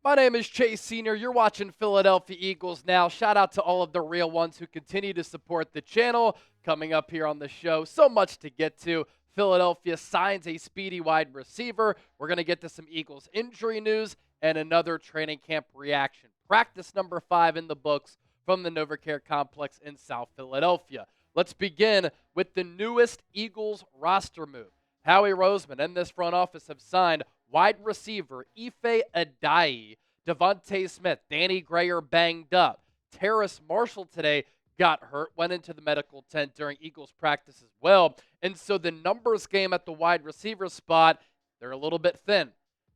My name is Chase Sr. You're watching Philadelphia Eagles Now. Shout out to all of the real ones who continue to support the channel. Coming up here on the show, so much to get to. Philadelphia signs a speedy wide receiver. We're going to get to some Eagles injury news and another training camp reaction. Practice number 5 in the books from the NovaCare Complex in South Philadelphia. Let's begin with the newest Eagles roster move. Howie, Roseman, and this front office have signed wide receiver Ife Adeyi, DeVonta Smith, Danny Grayer banged up. Terrace Marshall today got hurt, went into the medical tent during Eagles practice as well. And so the numbers game at the wide receiver spot, they're a little bit thin,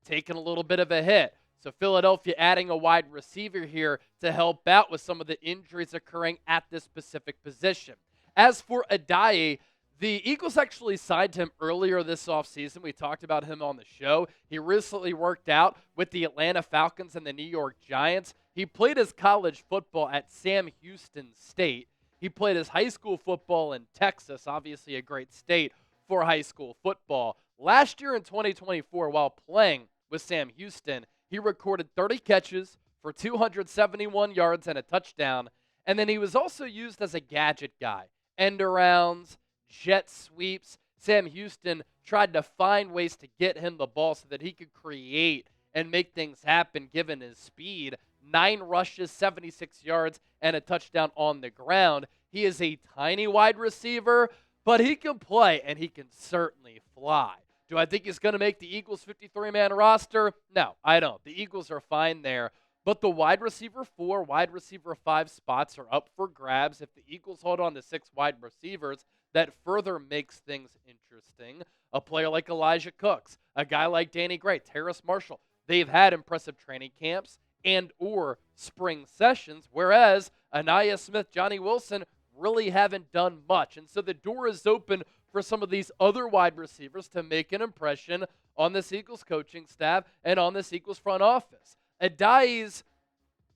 taking a little bit of a hit. So Philadelphia adding a wide receiver here to help out with some of the injuries occurring at this specific position. As for Adeyi, the Eagles actually signed him earlier this offseason. We talked about him on the show. He recently worked out with the Atlanta Falcons and the New York Giants. He played his college football at Sam Houston State. He played his high school football in Texas, obviously a great state for high school football. Last year in 2024, while playing with Sam Houston, he recorded 30 catches for 271 yards and a touchdown. And then he was also used as a gadget guy, end arounds, jet sweeps. Sam Houston tried to find ways to get him the ball so that he could create and make things happen given his speed. 9 rushes, 76 yards, and a touchdown on the ground. He is a tiny wide receiver, but he can play, and he can certainly fly. Do I think he's going to make the Eagles 53-man roster? No, I don't. The Eagles are fine there. But the wide receiver 4, wide receiver 5 spots are up for grabs. If the Eagles hold on to 6 wide receivers, that further makes things interesting. A player like Elijah Cooks, a guy like Danny Gray, Terrace Marshall, they've had impressive training camps and or spring sessions, whereas Anaya Smith, Johnny Wilson really haven't done much. And so the door is open for some of these other wide receivers to make an impression on this Eagles coaching staff and on this Eagles front office. Adeyi's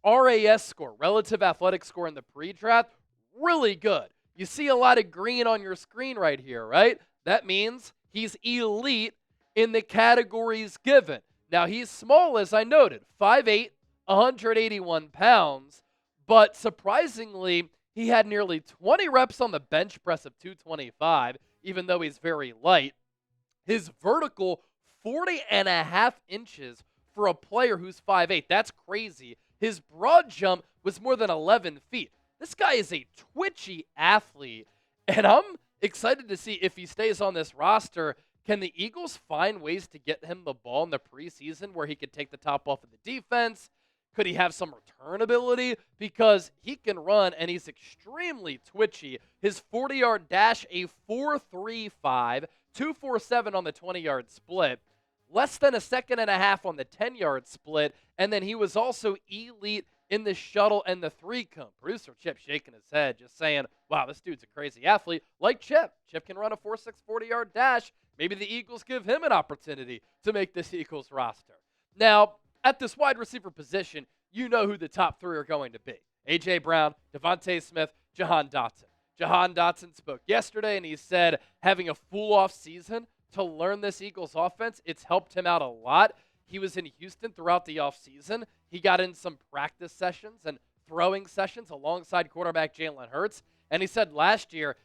RAS score, relative athletic score in the pre-draft, really good. You see a lot of green on your screen right here, right? That means he's elite in the categories given. Now, he's small, as I noted, 5'8", 181 pounds, but surprisingly, he had nearly 20 reps on the bench press of 225, even though he's very light. His vertical, 40.5 inches for a player who's 5'8". That's crazy. His broad jump was more than 11 feet. This guy is a twitchy athlete, and I'm excited to see if he stays on this roster. Can the Eagles find ways to get him the ball in the preseason where he could take the top off of the defense? Could he have some return ability? Because he can run, and he's extremely twitchy. His 40-yard dash, a 4.35, 2.47 on the 20-yard split, less than a second and a half on the 10-yard split, and then he was also elite in the shuttle and the 3-cone. Producer Chip shaking his head, just saying, wow, this dude's a crazy athlete. Like Chip. Chip can run a 4.6 40-yard dash. Maybe the Eagles give him an opportunity to make this Eagles roster. Now, at this wide receiver position, you know who the top 3 are going to be. A.J. Brown, DeVonta Smith, Jihaad. Jihaad spoke yesterday, and he said having a full off season to learn this Eagles offense, it's helped him out a lot. He was in Houston throughout the offseason. He got in some practice sessions and throwing sessions alongside quarterback Jalen Hurts. And he said last year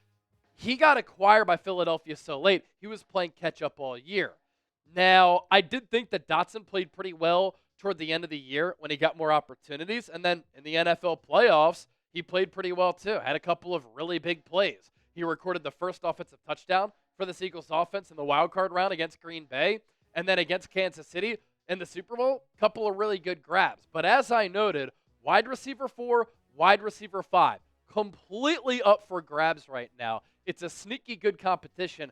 he got acquired by Philadelphia so late, he was playing catch-up all year. Now, I did think that Dotson played pretty well toward the end of the year when he got more opportunities. And then in the NFL playoffs, he played pretty well too. Had a couple of really big plays. He recorded the first offensive touchdown for the Eagles offense in the wildcard round against Green Bay. And then against Kansas City in the Super Bowl, a couple of really good grabs. But as I noted, wide receiver 4, wide receiver 5, completely up for grabs right now. It's a sneaky good competition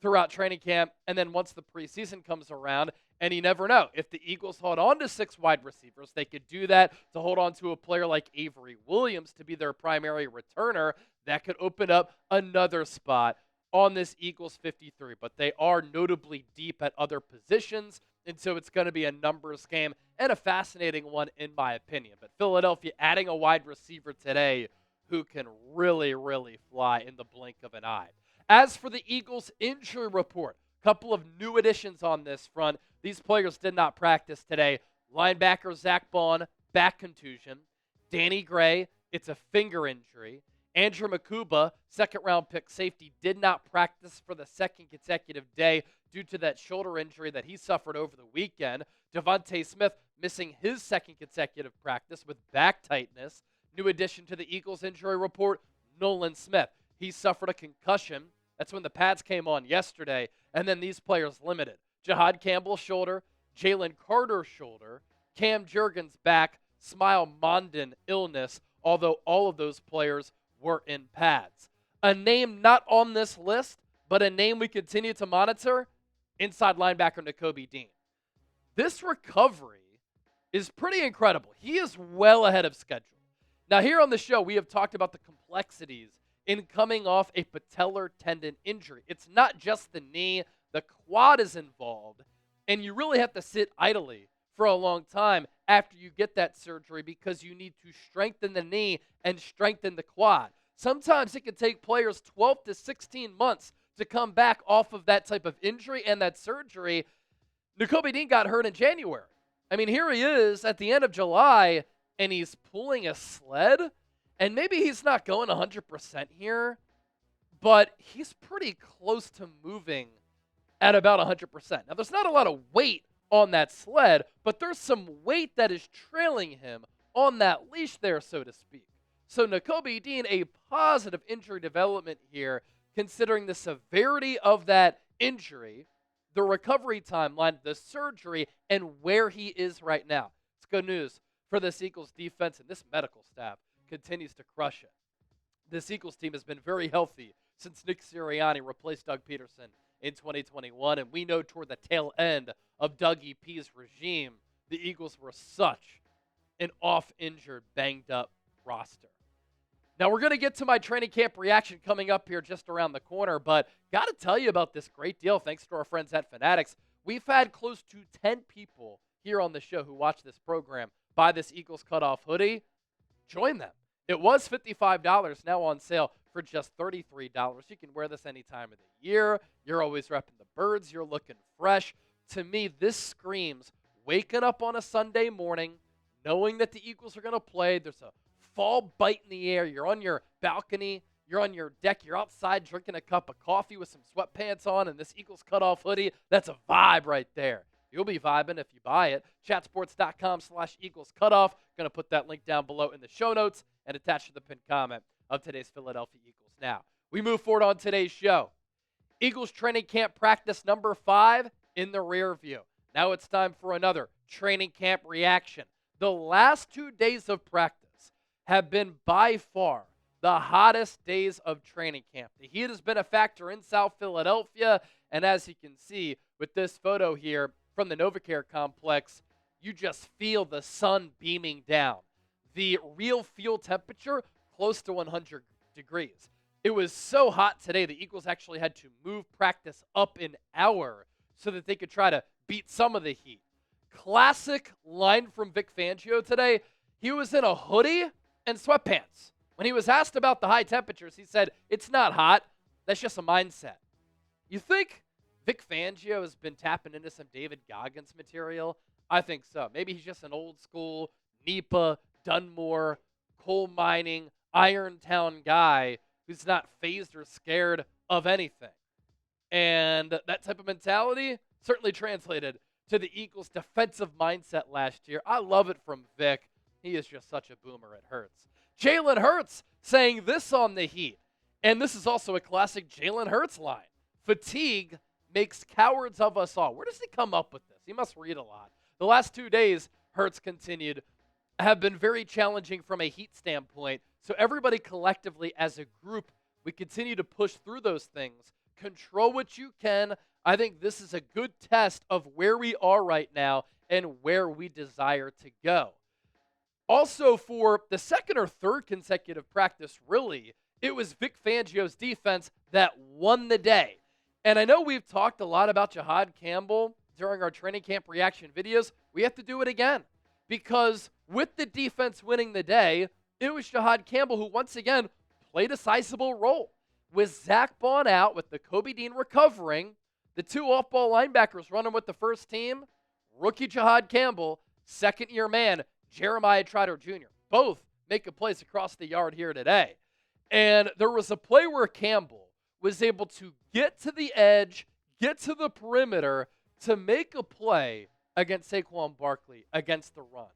throughout training camp, and then once the preseason comes around, and you never know. If the Eagles hold on to 6 wide receivers, they could do that to hold on to a player like Avery Williams to be their primary returner. That could open up another spot on this Eagles 53, but they are notably deep at other positions, and so it's going to be a numbers game and a fascinating one in my opinion. But Philadelphia adding a wide receiver today who can really, really fly in the blink of an eye. As for the Eagles injury report, a couple of new additions on this front. These players did not practice today. Linebacker Zack Baun, back contusion. Danny Gray, it's a finger injury. Andrew Makuba, second-round pick safety, did not practice for the second consecutive day due to that shoulder injury that he suffered over the weekend. DeVonta Smith missing his second consecutive practice with back tightness. New addition to the Eagles injury report, Nolan Smith. He suffered a concussion. That's when the pads came on yesterday. And then these players limited. Jihaad Campbell shoulder, Jalen Carter shoulder, Cam Jurgens back, Smile Mondin illness, although all of those players were in pads. A name not on this list, but a name we continue to monitor, inside linebacker Nakobe Dean. This recovery is pretty incredible. He is well ahead of schedule. Now, here on the show, we have talked about the complexities in coming off a patellar tendon injury. It's not just the knee, the quad is involved, and you really have to sit idly for a long time after you get that surgery because you need to strengthen the knee and strengthen the quad. Sometimes it can take players 12 to 16 months to come back off of that type of injury and that surgery. Nakobe Dean got hurt in January. I mean, here he is at the end of July, and he's pulling a sled, and maybe he's not going 100% here, but he's pretty close to moving at about 100%. Now, there's not a lot of weight on that sled, but there's some weight that is trailing him on that leash there, so to speak. So Nakobe Dean, a positive injury development here, considering the severity of that injury, the recovery timeline, the surgery, and where he is right now. It's good news for this Eagles defense, and this medical staff continues to crush it. This Eagles team has been very healthy since Nick Sirianni replaced Doug Peterson in 2021, and we know toward the tail end of Doug EP's regime, the Eagles were such an off-injured, banged-up roster. Now, we're going to get to my training camp reaction coming up here just around the corner, but got to tell you about this great deal thanks to our friends at Fanatics. We've had close to 10 people here on the show who watch this program buy this Eagles cutoff hoodie. Join them. It was $55, now on sale for just $33. You can wear this any time of the year. You're always repping the birds. You're looking fresh. To me, this screams waking up on a Sunday morning, knowing that the Eagles are going to play. There's a fall bite in the air. You're on your balcony. You're on your deck. You're outside drinking a cup of coffee with some sweatpants on and this Eagles cutoff hoodie. That's a vibe right there. You'll be vibing if you buy it. Chatsports.com/Eagles cutoff. Going to put that link down below in the show notes and attached to the pinned comment of today's Philadelphia Eagles. Now, we move forward on today's show. Eagles training camp practice number 5 in the rear view. Now it's time for another training camp reaction. The last 2 days of practice have been by far the hottest days of training camp. The heat has been a factor in South Philadelphia, and as you can see with this photo here from the NovaCare complex, you just feel the sun beaming down. The real field temperature, close to 100 degrees. It was so hot today, the Eagles actually had to move practice up an hour so that they could try to beat some of the heat. Classic line from Vic Fangio today. He was in a hoodie and sweatpants. When he was asked about the high temperatures, he said, "It's not hot. That's just a mindset." You think Vic Fangio has been tapping into some David Goggins material? I think so. Maybe he's just an old school NEPA, Dunmore, coal mining, Irontown guy who's not fazed or scared of anything. And that type of mentality certainly translated to the Eagles' defensive mindset last year. I love it from Vic. He is just such a boomer, it hurts. Jalen Hurts saying this on the Heat. And this is also a classic Jalen Hurts line. Fatigue makes cowards of us all. Where does he come up with this? He must read a lot. The last 2 days, Hurts continued, have been very challenging from a Heat standpoint. So everybody collectively as a group, we continue to push through those things. Control what you can. I think this is a good test of where we are right now and where we desire to go. Also, for the second or third consecutive practice, really, it was Vic Fangio's defense that won the day. And I know we've talked a lot about Jihaad Campbell during our training camp reaction videos. We have to do it again because with the defense winning the day, it was Jihaad Campbell who once again played a sizable role. With Zack Baun out, with Nakobe Dean recovering, the 2 off-ball linebackers running with the first team, rookie Jihaad Campbell Second-year man, Jeremiah Trotter Jr., both making plays across the yard here today. And there was a play where Campbell was able to get to the edge, get to the perimeter to make a play against Saquon Barkley against the run,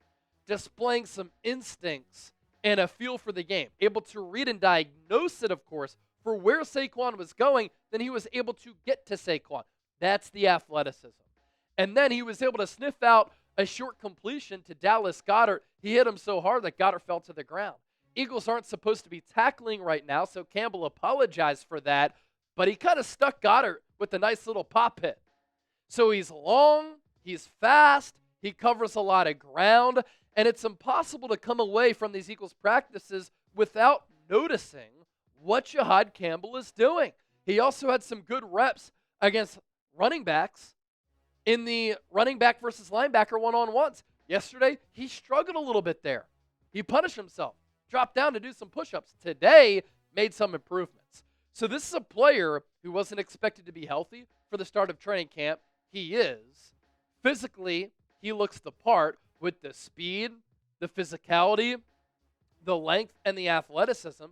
displaying some instincts and a feel for the game, able to read and diagnose it, of course, for where Saquon was going. Then he was able to get to Saquon. That's the athleticism. And then he was able to sniff out a short completion to Dallas Goedert. He hit him so hard that Goedert fell to the ground. Eagles aren't supposed to be tackling right now, so Campbell apologized for that, but he kind of stuck Goedert with a nice little pop hit. So he's long, he's fast, he covers a lot of ground, and it's impossible to come away from these Eagles practices without noticing what Jihaad Campbell is doing. He also had some good reps against running backs in the running back versus linebacker one-on-ones. Yesterday, he struggled a little bit there. He punished himself, dropped down to do some push-ups. Today, made some improvements. So this is a player who wasn't expected to be healthy for the start of training camp. He is. Physically, he looks the part with the speed, the physicality, the length, and the athleticism.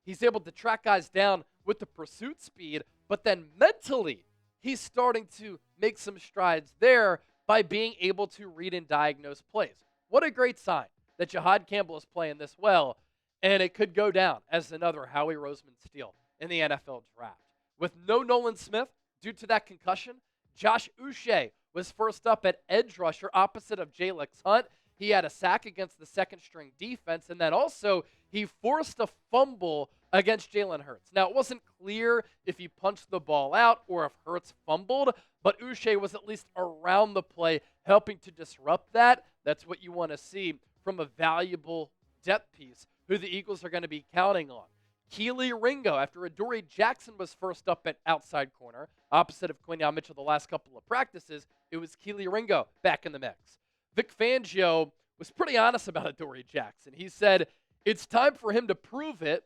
He's able to track guys down with the pursuit speed, but then mentally, he's starting to make some strides there by being able to read and diagnose plays. What a great sign that Jihaad Campbell is playing this well, and it could go down as another Howie Roseman steal in the NFL draft. With no Nolan Smith due to that concussion, Josh Uche was first up at edge rusher opposite of Jalen Hurts. He had a sack against the second-string defense, and then also he forced a fumble against Jalen Hurts. Now, it wasn't clear if he punched the ball out or if Hurts fumbled, but Uche was at least around the play, helping to disrupt that. That's what you want to see from a valuable depth piece who the Eagles are going to be counting on. Keely Ringo, after Adoree Jackson was first up at outside corner, opposite of Quinyon Mitchell the last couple of practices, it was Keely Ringo back in the mix. Vic Fangio was pretty honest about Adoree Jackson. He said it's time for him to prove it,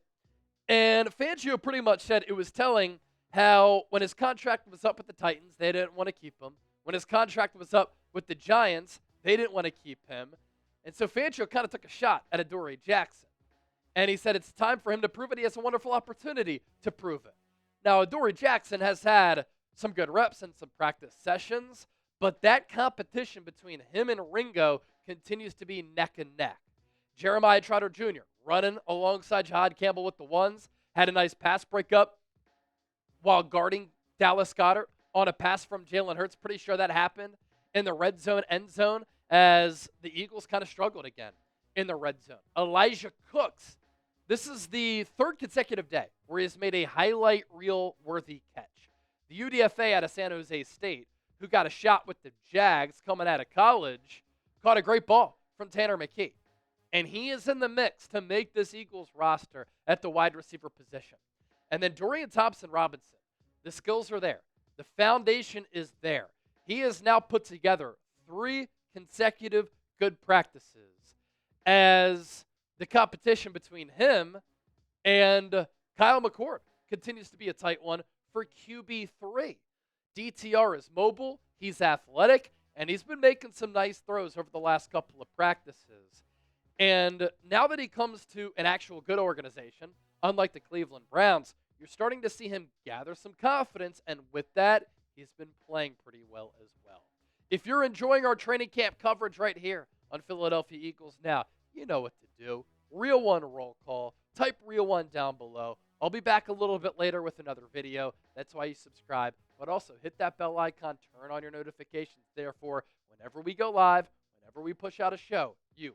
and Fangio pretty much said it was telling how when his contract was up with the Titans, they didn't want to keep him. When his contract was up with the Giants, they didn't want to keep him. And so Fangio kind of took a shot at Adoree Jackson. And he said it's time for him to prove it. He has a wonderful opportunity to prove it. Now, Adoree Jackson has had some good reps and some practice sessions, but that competition between him and Ringo continues to be neck and neck. Jeremiah Trotter Jr. running alongside Jihaad Campbell with the ones, had a nice pass breakup while guarding Dallas Goedert on a pass from Jalen Hurts. Pretty sure that happened in the red zone end zone as the Eagles kind of struggled again in the red zone. Elijah Cooks. This is the third consecutive day where he has made a highlight reel-worthy catch. The UDFA out of San Jose State, who got a shot with the Jags coming out of college, caught a great ball from Tanner McKee. And he is in the mix to make this Eagles roster at the wide receiver position. And then Dorian Thompson-Robinson, the skills are there. The foundation is there. He has now put together 3 consecutive good practices as the competition between him and Kyle McCord continues to be a tight one for QB3. DTR is mobile, he's athletic, and he's been making some nice throws over the last couple of practices. And now that he comes to an actual good organization, unlike the Cleveland Browns, you're starting to see him gather some confidence, and with that, he's been playing pretty well as well. If you're enjoying our training camp coverage right here on Philadelphia Eagles Now, you know what to do. Real One roll call. Type Real One down below. I'll be back a little bit later with another video. That's why you subscribe. But also hit that bell icon, turn on your notifications. Therefore, whenever we go live, whenever we push out a show, you